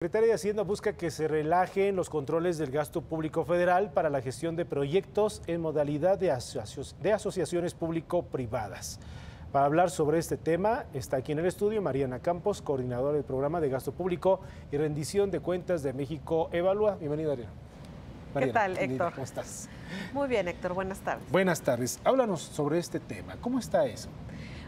La Secretaría de Hacienda busca que se relajen los controles del gasto público federal para la gestión de proyectos en modalidad de asociaciones público-privadas. Para hablar sobre este tema, está aquí en el estudio Mariana Campos, coordinadora del Programa de Gasto Público y Rendición de Cuentas de México Evalúa. Bienvenida, Mariana. ¿Qué tal, Héctor? ¿Cómo estás? Muy bien, Héctor. Buenas tardes. Buenas tardes. Háblanos sobre este tema. ¿Cómo está eso?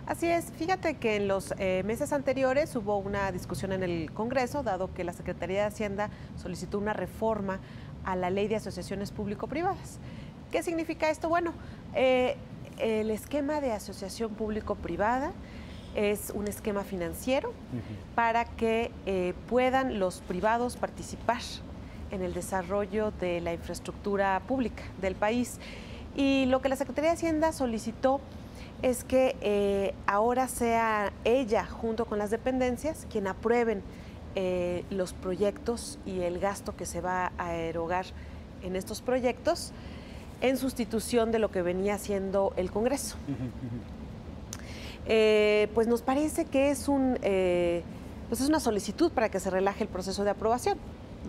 Así es, fíjate que en los meses anteriores hubo una discusión en el Congreso, dado que la Secretaría de Hacienda solicitó una reforma a la Ley de Asociaciones Público-Privadas. ¿Qué significa esto? Bueno, el esquema de asociación público-privada es un esquema financiero para que puedan los privados participar en el desarrollo de la infraestructura pública del país. Y lo que la Secretaría de Hacienda solicitó es que ahora sea ella, junto con las dependencias, quien aprueben los proyectos y el gasto que se va a erogar en estos proyectos en sustitución de lo que venía haciendo el Congreso. Pues nos parece que es una solicitud para que se relaje el proceso de aprobación.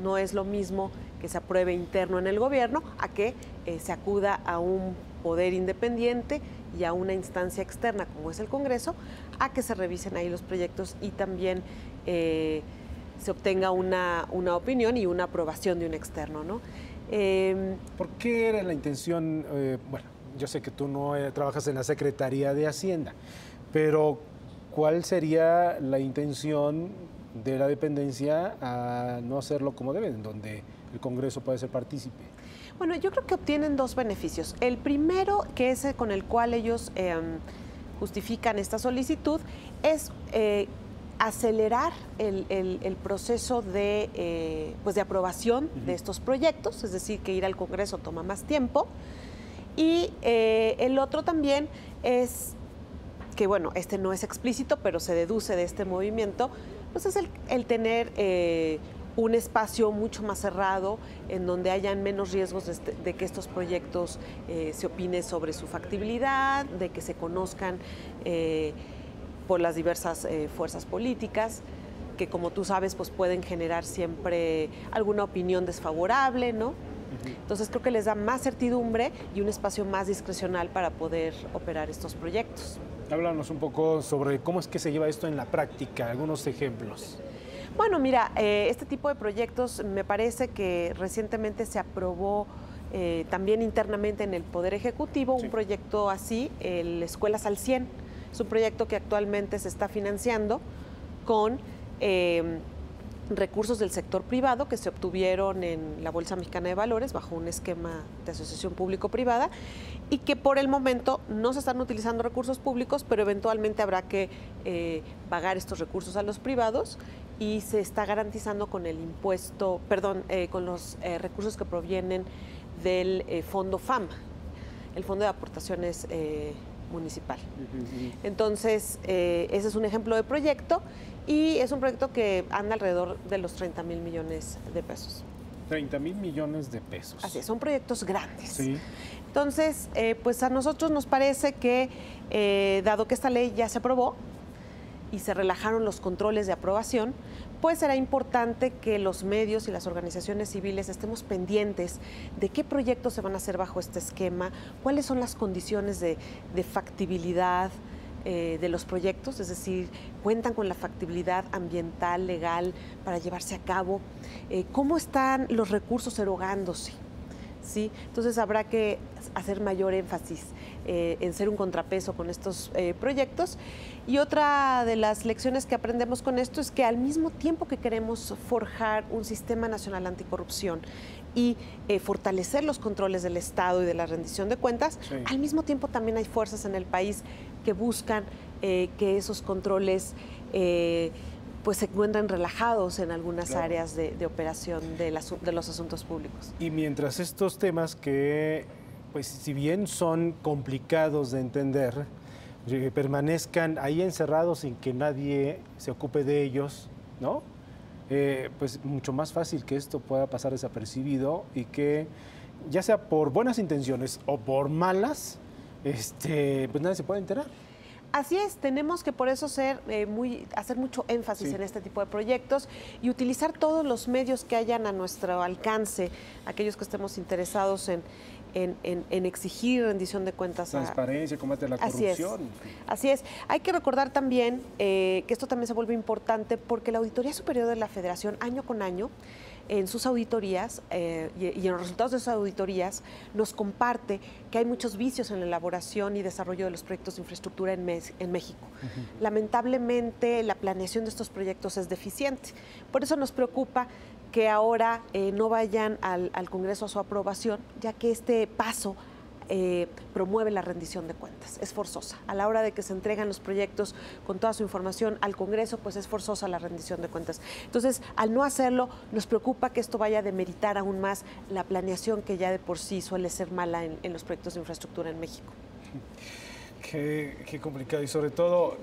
No es lo mismo que se apruebe interno en el gobierno a que se acuda a un poder independiente y a una instancia externa como es el Congreso, a que se revisen ahí los proyectos y también se obtenga una opinión y una aprobación de un externo, ¿no? ¿Por qué era la intención? Bueno, yo sé que tú no trabajas en la Secretaría de Hacienda, pero ¿cuál sería la intención de la dependencia a no hacerlo como deben, donde el Congreso puede ser partícipe? Bueno, yo creo que obtienen dos beneficios. El primero, que es con el cual ellos justifican esta solicitud, es acelerar el proceso de aprobación de estos proyectos, es decir, que ir al Congreso toma más tiempo. Y el otro también es que, bueno, este no es explícito, pero se deduce de este movimiento, pues es el tener un espacio mucho más cerrado en donde hayan menos riesgos de que estos proyectos se opine sobre su factibilidad, de que se conozcan por las diversas fuerzas políticas, que como tú sabes pues pueden generar siempre alguna opinión desfavorable, ¿no? Entonces creo que les da más certidumbre y un espacio más discrecional para poder operar estos proyectos. Háblanos un poco sobre cómo es que se lleva esto en la práctica, algunos ejemplos. Bueno, mira, este tipo de proyectos me parece que recientemente se aprobó también internamente en el Poder Ejecutivo un proyecto así, el Escuelas al 100. Es un proyecto que actualmente se está financiando con recursos del sector privado que se obtuvieron en la Bolsa Mexicana de Valores bajo un esquema de asociación público-privada y que por el momento no se están utilizando recursos públicos, pero eventualmente habrá que pagar estos recursos a los privados y se está garantizando con el impuesto, con los recursos que provienen del Fondo FAM, el Fondo de Aportaciones Municipal. Entonces, ese es un ejemplo de proyecto y es un proyecto que anda alrededor de los 30,000 millones de pesos. 30,000 millones de pesos. Así es, son proyectos grandes. Sí. Entonces, pues a nosotros nos parece que, dado que esta ley ya se aprobó y se relajaron los controles de aprobación, pues será importante que los medios y las organizaciones civiles estemos pendientes de qué proyectos se van a hacer bajo este esquema, cuáles son las condiciones de factibilidad de los proyectos, es decir, cuentan con la factibilidad ambiental, legal para llevarse a cabo, cómo están los recursos erogándose. ¿Sí? Entonces habrá que hacer mayor énfasis en ser un contrapeso con estos proyectos. Y otra de las lecciones que aprendemos con esto es que al mismo tiempo que queremos forjar un sistema nacional anticorrupción y fortalecer los controles del Estado y de la rendición de cuentas, al mismo tiempo también hay fuerzas en el país que buscan que esos controles pues se encuentran relajados en algunas áreas de operación de los asuntos públicos. Y mientras estos temas que, pues si bien son complicados de entender, permanezcan ahí encerrados sin que nadie se ocupe de ellos, ¿no? Pues mucho más fácil que esto pueda pasar desapercibido y que, ya sea por buenas intenciones o por malas, pues nadie se puede enterar. Así es, tenemos que por eso hacer mucho énfasis en este tipo de proyectos y utilizar todos los medios que hayan a nuestro alcance, aquellos que estemos interesados en exigir rendición de cuentas. Transparencia, combate a la corrupción. Así es. Hay que recordar también que esto también se vuelve importante porque la Auditoría Superior de la Federación, año con año, en sus auditorías y en los resultados de sus auditorías, nos comparte que hay muchos vicios en la elaboración y desarrollo de los proyectos de infraestructura en México. Lamentablemente, la planeación de estos proyectos es deficiente. Por eso nos preocupa que ahora no vayan al Congreso a su aprobación, ya que este paso promueve la rendición de cuentas, es forzosa. A la hora de que se entregan los proyectos con toda su información al Congreso, pues es forzosa la rendición de cuentas. Entonces, al no hacerlo, nos preocupa que esto vaya a demeritar aún más la planeación que ya de por sí suele ser mala en los proyectos de infraestructura en México. Qué complicado, y sobre todo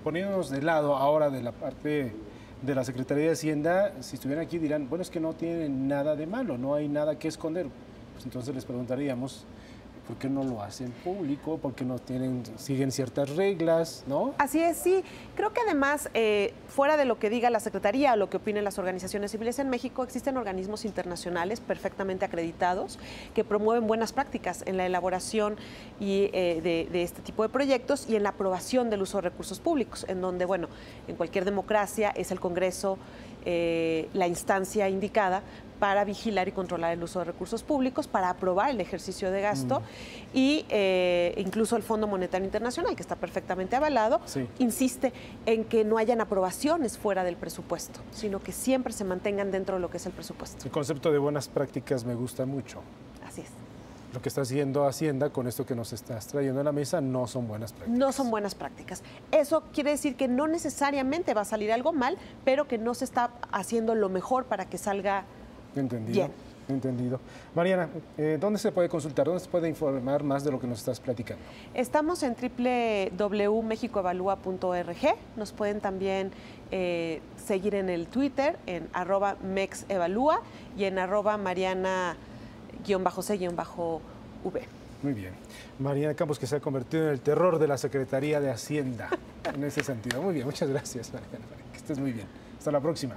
poniéndonos de lado ahora de la parte de la Secretaría de Hacienda, si estuvieran aquí dirán, bueno, es que no tienen nada de malo, no hay nada que esconder. Pues entonces les preguntaríamos, ¿por qué no lo hacen público? ¿Por qué no siguen ciertas reglas? ¿No? Así es, sí. Creo que además, fuera de lo que diga la Secretaría o lo que opinen las organizaciones civiles en México, existen organismos internacionales perfectamente acreditados que promueven buenas prácticas en la elaboración y, de este tipo de proyectos y en la aprobación del uso de recursos públicos, en donde, bueno, en cualquier democracia es el Congreso la instancia indicada para vigilar y controlar el uso de recursos públicos, para aprobar el ejercicio de gasto y incluso el Fondo Monetario Internacional, que está perfectamente avalado, insiste en que no hayan aprobaciones fuera del presupuesto, sino que siempre se mantengan dentro de lo que es el presupuesto. El concepto de buenas prácticas me gusta mucho. Así es. Lo que está haciendo Hacienda con esto que nos estás trayendo a la mesa no son buenas prácticas. No son buenas prácticas. Eso quiere decir que no necesariamente va a salir algo mal, pero que no se está haciendo lo mejor para que salga Entendido. bien. Entendido. Mariana, ¿dónde se puede consultar? ¿Dónde se puede informar más de lo que nos estás platicando? Estamos en www.mexicoevalúa.org. Nos pueden también seguir en el Twitter, en @mexevalúa y en @mariana_c_v. Muy bien. Mariana Campos, que se ha convertido en el terror de la Secretaría de Hacienda en ese sentido. Muy bien, muchas gracias, Mariana. Que estés muy bien. Hasta la próxima.